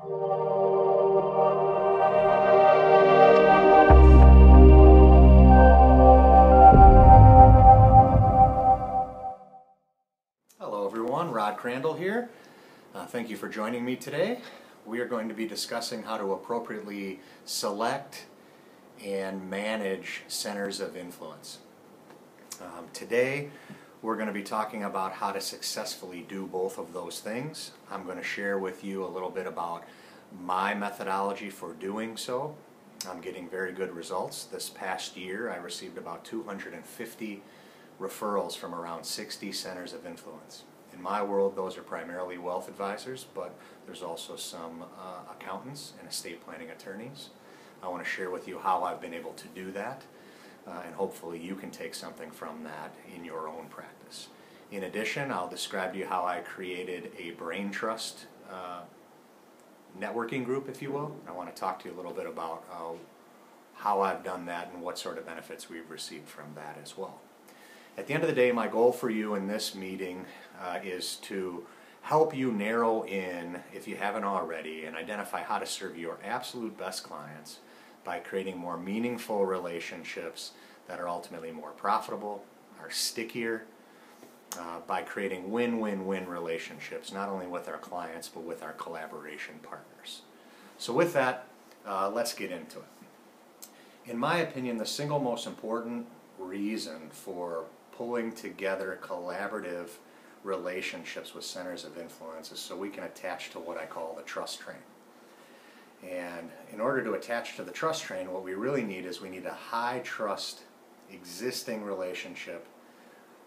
Hello everyone, Rod Crandall here. Thank you for joining me today. We are going to be discussing how to appropriately select and manage centers of influence. Today we're going to be talking about how to successfully do both of those things. I'm going to share with you a little bit about my methodology for doing so. I'm getting very good results. This past year I received about 250 referrals from around 60 centers of influence. In my world, those are primarily wealth advisors, but there's also some accountants and estate planning attorneys. I want to share with you how I've been able to do that, and hopefully you can take something from that in your own practice. In addition, I'll describe to you how I created a brain trust networking group, if you will. I want to talk to you a little bit about how I've done that and what sort of benefits we've received from that as well. At the end of the day, my goal for you in this meeting is to help you narrow in, if you haven't already, and identify how to serve your absolute best clients by creating more meaningful relationships that are ultimately more profitable, are stickier, by creating win-win-win relationships, not only with our clients, but with our collaboration partners. So with that, let's get into it. In my opinion, the single most important reason for pulling together collaborative relationships with centers of influence is so we can attach to what I call the trust train. And in order to attach to the trust train, what we really need is we need a high trust existing relationship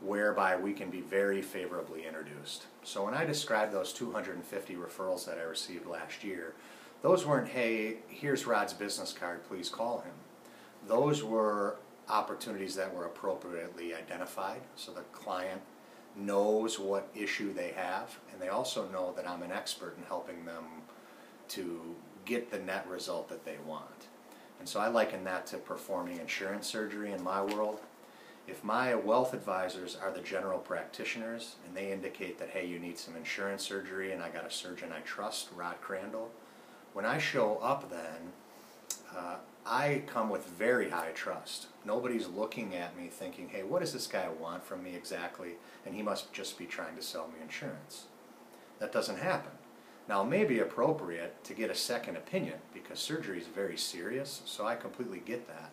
whereby we can be very favorably introduced. So when I described those 250 referrals that I received last year, those weren't, hey, here's Rod's business card, please call him. Those were opportunities that were appropriately identified, so the client knows what issue they have, and they also know that I'm an expert in helping them to get the net result that they want. And so I liken that to performing insurance surgery in my world. If my wealth advisors are the general practitioners and they indicate that, hey, you need some insurance surgery and I got a surgeon I trust, Rod Crandall, when I show up then, I come with very high trust. Nobody's looking at me thinking, hey, what does this guy want from me exactly? And he must just be trying to sell me insurance. That doesn't happen. Now, it may be appropriate to get a second opinion because surgery is very serious, so I completely get that.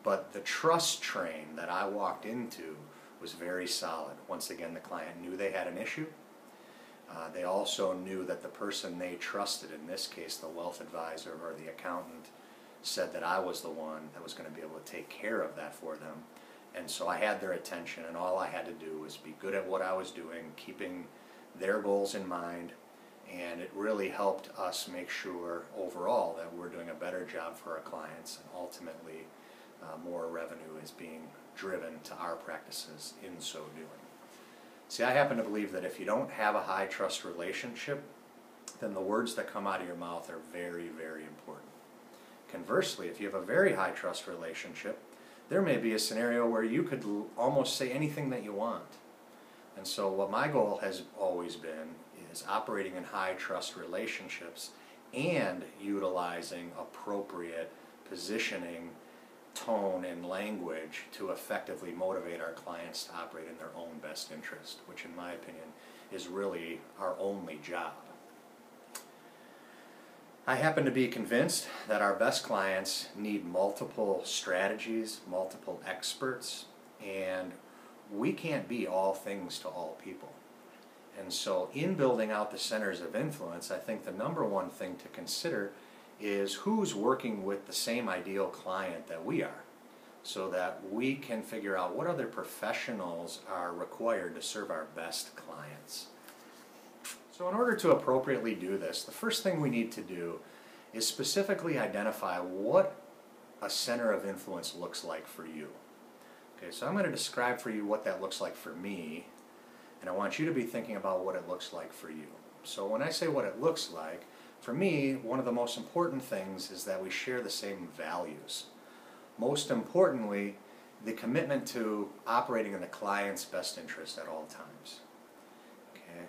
But the trust train that I walked into was very solid. Once again, the client knew they had an issue. They also knew that the person they trusted, in this case the wealth advisor or the accountant, said that I was the one that was going to be able to take care of that for them. And so I had their attention, and all I had to do was be good at what I was doing, keeping their goals in mind, and it really helped us make sure overall that we're doing a better job for our clients, and ultimately more revenue is being driven to our practices in so doing. See, I happen to believe that if you don't have a high trust relationship, then the words that come out of your mouth are very, very important. Conversely, if you have a very high trust relationship, there may be a scenario where you could almost say anything that you want. And so what my goal has always been is operating in high trust relationships and utilizing appropriate positioning, tone, and language to effectively motivate our clients to operate in their own best interest, which in my opinion is really our only job. I happen to be convinced that our best clients need multiple strategies, multiple experts, and we can't be all things to all people. And so in building out the centers of influence, I think the number one thing to consider is who's working with the same ideal client that we are, so that we can figure out what other professionals are required to serve our best clients. So in order to appropriately do this, the first thing we need to do is specifically identify what a center of influence looks like for you. Okay, so I'm going to describe for you what that looks like for me, and I want you to be thinking about what it looks like for you. So when I say what it looks like, for me, one of the most important things is that we share the same values. Most importantly, the commitment to operating in the client's best interest at all times. Okay?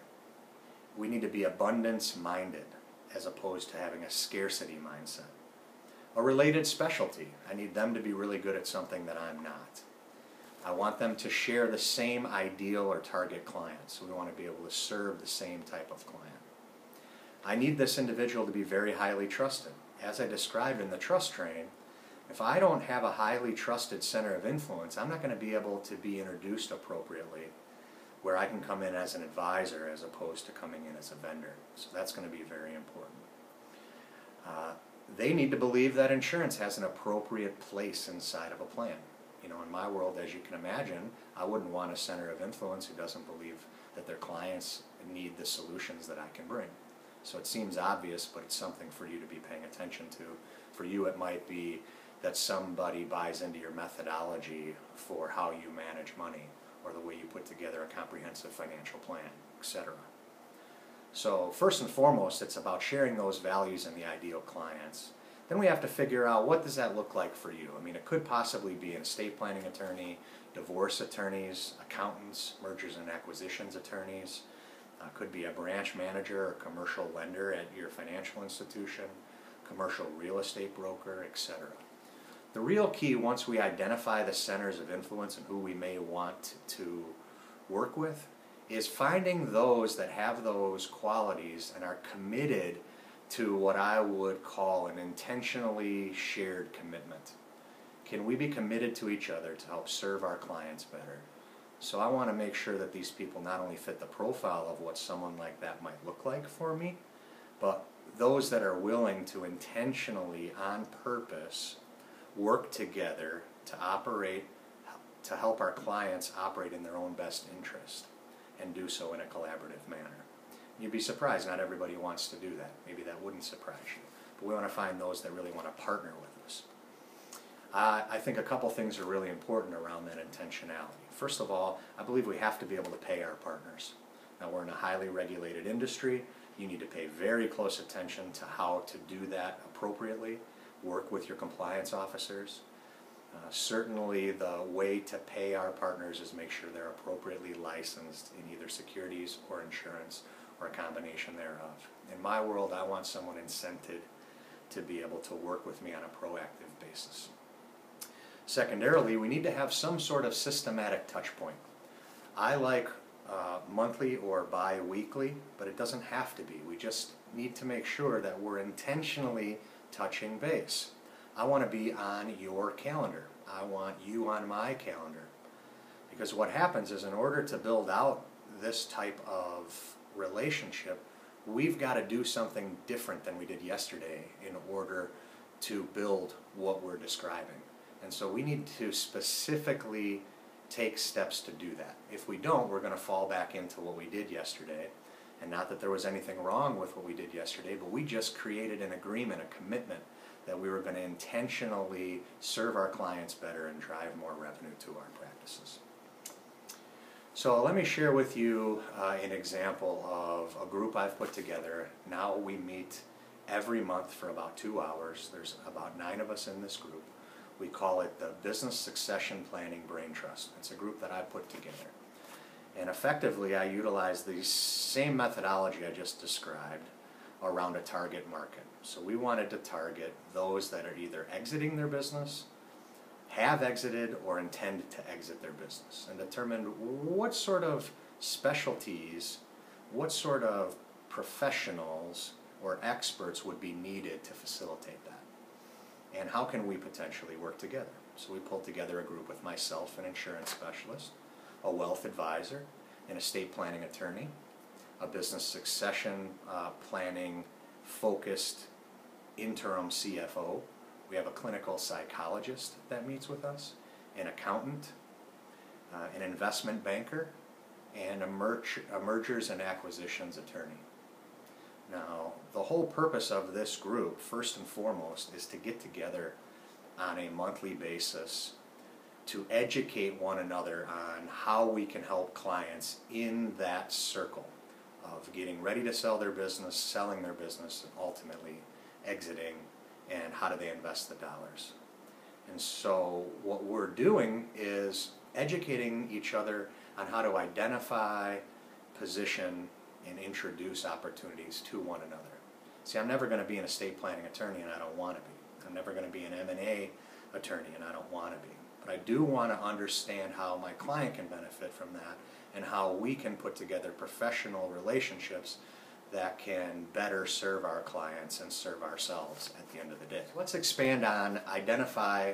We need to be abundance-minded as opposed to having a scarcity mindset. A related specialty. I need them to be really good at something that I'm not. I want them to share the same ideal or target client, so we want to be able to serve the same type of client. I need this individual to be very highly trusted. As I described in the trust train, if I don't have a highly trusted center of influence, I'm not going to be able to be introduced appropriately where I can come in as an advisor as opposed to coming in as a vendor. So that's going to be very important. They need to believe that insurance has an appropriate place inside of a plan. You know, in my world, as you can imagine, I wouldn't want a center of influence who doesn't believe that their clients need the solutions that I can bring. So it seems obvious, but it's something for you to be paying attention to. For you, it might be that somebody buys into your methodology for how you manage money or the way you put together a comprehensive financial plan, etc. So first and foremost, it's about sharing those values in the ideal clients. Then we have to figure out, what does that look like for you? I mean, it could possibly be an estate planning attorney, divorce attorneys, accountants, mergers and acquisitions attorneys. Could be a branch manager or commercial lender at your financial institution, commercial real estate broker, etc. The real key, once we identify the centers of influence and who we may want to work with, is finding those that have those qualities and are committed to what I would call an intentionally shared commitment. Can we be committed to each other to help serve our clients better? So I want to make sure that these people not only fit the profile of what someone like that might look like for me, but those that are willing to intentionally, on purpose, work together to operate, to help our clients operate in their own best interest and do so in a collaborative manner. You'd be surprised, not everybody wants to do that. Maybe that wouldn't surprise you. But we want to find those that really want to partner with us. I think a couple things are really important around that intentionality. First of all, I believe we have to be able to pay our partners. Now, we're in a highly regulated industry. You need to pay very close attention to how to do that appropriately. Work with your compliance officers. Certainly the way to pay our partners is make sure they're appropriately licensed in either securities or insurance or a combination thereof. In my world, I want someone incented to be able to work with me on a proactive basis. Secondarily, we need to have some sort of systematic touch point. I like monthly or bi-weekly, but it doesn't have to be. We just need to make sure that we're intentionally touching base. I want to be on your calendar. I want you on my calendar. Because what happens is, in order to build out this type of relationship, we've got to do something different than we did yesterday in order to build what we're describing. And so we need to specifically take steps to do that. If we don't, we're going to fall back into what we did yesterday. And not that there was anything wrong with what we did yesterday, but we just created an agreement, a commitment, that we were going to intentionally serve our clients better and drive more revenue to our practices. So let me share with you an example of a group I've put together. Now we meet every month for about 2 hours. There's about 9 of us in this group. We call it the Business Succession Planning Brain Trust. It's a group that I put together. And effectively, I utilize the same methodology I just described around a target market. So we wanted to target those that are either exiting their business, have exited, or intend to exit their business, and determine what sort of specialties, what sort of professionals or experts would be needed to facilitate that. And how can we potentially work together? So we pulled together a group with myself, an insurance specialist, a wealth advisor, an estate planning attorney, a business succession planning focused interim CFO. We have a clinical psychologist that meets with us, an accountant, an investment banker, and a mergers and acquisitions attorney. Now, the whole purpose of this group, first and foremost, is to get together on a monthly basis to educate one another on how we can help clients in that circle of getting ready to sell their business, selling their business, and ultimately exiting, and how do they invest the dollars. And so what we're doing is educating each other on how to identify, position, and introduce opportunities to one another. See, I'm never going to be an estate planning attorney, and I don't want to be. I'm never going to be an M&A attorney, and I don't want to be. But I do want to understand how my client can benefit from that and how we can put together professional relationships that can better serve our clients and serve ourselves at the end of the day. Let's expand on identify,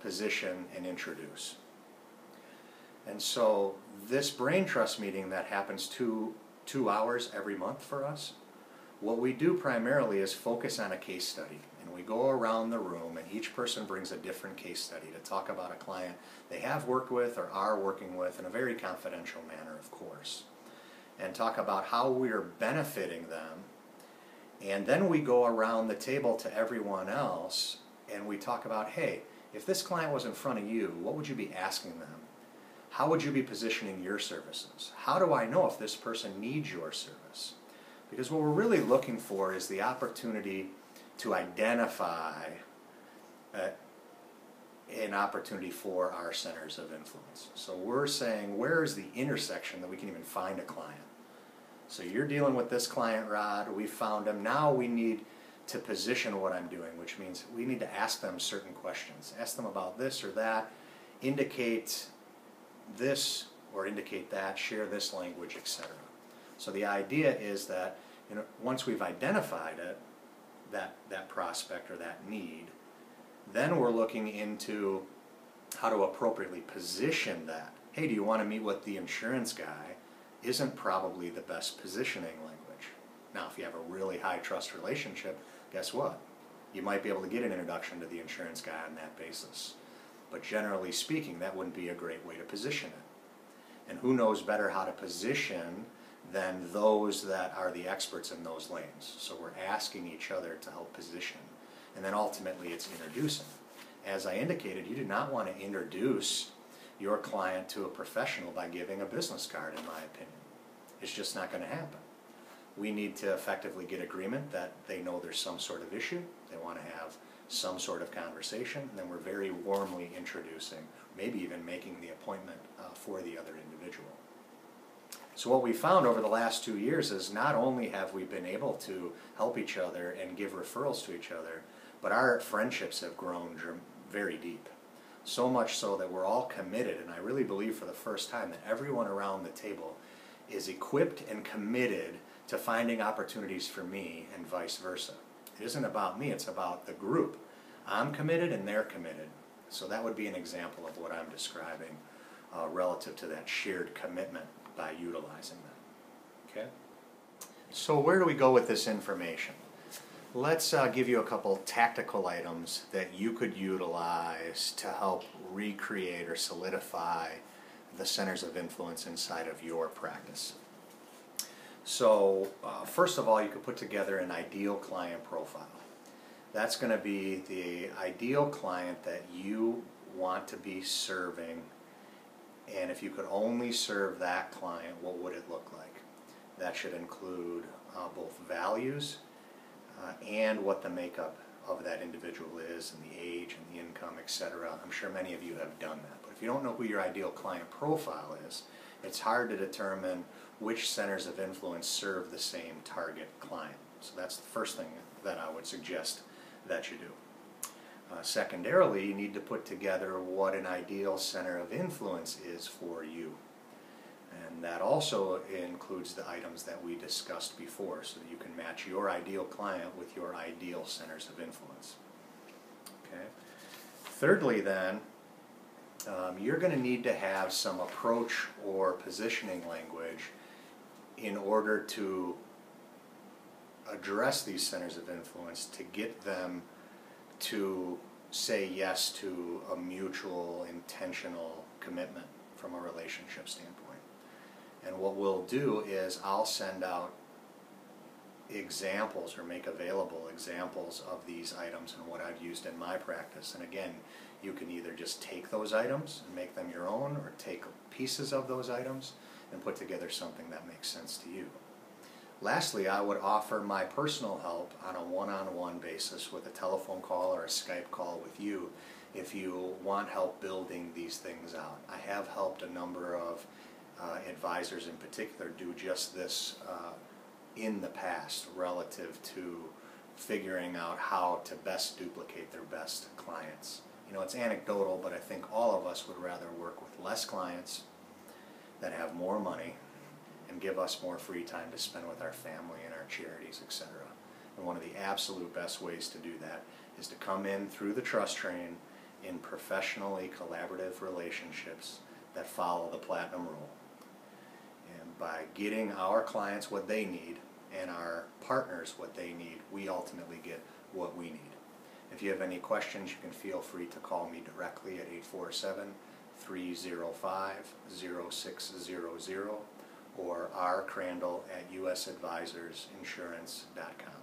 position, and introduce. And so this brain trust meeting that happens two hours every month for us, what we do primarily is focus on a case study. And we go around the room and each person brings a different case study to talk about a client they have worked with or are working with in a very confidential manner, of course. And talk about how we are benefiting them. And then we go around the table to everyone else and we talk about, hey, if this client was in front of you, what would you be asking them? How would you be positioning your services? How do I know if this person needs your service? Because what we're really looking for is the opportunity to identify an opportunity for our centers of influence. So we're saying, where is the intersection that we can even find a client? So you're dealing with this client, Rod, we found him, now we need to position what I'm doing, which means we need to ask them certain questions. Ask them about this or that, indicate this or indicate that, share this language, etc. So the idea is that once we've identified it, that prospect or that need, then we're looking into how to appropriately position that. Hey, do you want to meet with the insurance guy? Isn't probably the best positioning language. Now, if you have a really high trust relationship, guess what? You might be able to get an introduction to the insurance guy on that basis. But generally speaking, that wouldn't be a great way to position it. And who knows better how to position than those that are the experts in those lanes. So we're asking each other to help position. And then ultimately it's introducing. As I indicated, you do not want to introduce your client to a professional by giving a business card, in my opinion. It's just not going to happen. We need to effectively get agreement that they know there's some sort of issue, they want to have some sort of conversation, and then we're very warmly introducing, maybe even making the appointment for the other individual. So what we found over the last 2 years is not only have we been able to help each other and give referrals to each other, but our friendships have grown very deep. So much so that we're all committed, and I really believe for the first time that everyone around the table is equipped and committed to finding opportunities for me and vice versa. It isn't about me, it's about the group. I'm committed and they're committed. So that would be an example of what I'm describing relative to that shared commitment by utilizing that. Okay? So where do we go with this information? Let's give you a couple tactical items that you could utilize to help recreate or solidify the centers of influence inside of your practice. So first of all, you could put together an ideal client profile. That's going to be the ideal client that you want to be serving, and if you could only serve that client, what would it look like? That should include both values and what the makeup of that individual is, and the age and the income, etc. I'm sure many of you have done that, but if you don't know who your ideal client profile is, it's hard to determine which centers of influence serve the same target client. So that's the first thing that I would suggest that you do. Secondarily, you need to put together what an ideal center of influence is for you. And that also includes the items that we discussed before, so that you can match your ideal client with your ideal centers of influence. Okay. Thirdly then, you're going to need to have some approach or positioning language in order to address these centers of influence, to get them to say yes to a mutual, intentional commitment from a relationship standpoint. And what we'll do is I'll send out examples or make available examples of these items and what I've used in my practice. And again, you can either just take those items and make them your own, or take pieces of those items and put together something that makes sense to you. Lastly, I would offer my personal help on a one-on-one basis with a telephone call or a Skype call with you if you want help building these things out. I have helped a number of advisors in particular do just this in the past relative to figuring out how to best duplicate their best clients. You know, it's anecdotal, but I think all of us would rather work with less clients that have more money and give us more free time to spend with our family and our charities, etc. And one of the absolute best ways to do that is to come in through the trust train in professionally collaborative relationships that follow the platinum rule. And by getting our clients what they need and our partners what they need, we ultimately get what we need. If you have any questions, you can feel free to call me directly at 847-305-0600 or rcrandall@USAdvisors Insurance.com.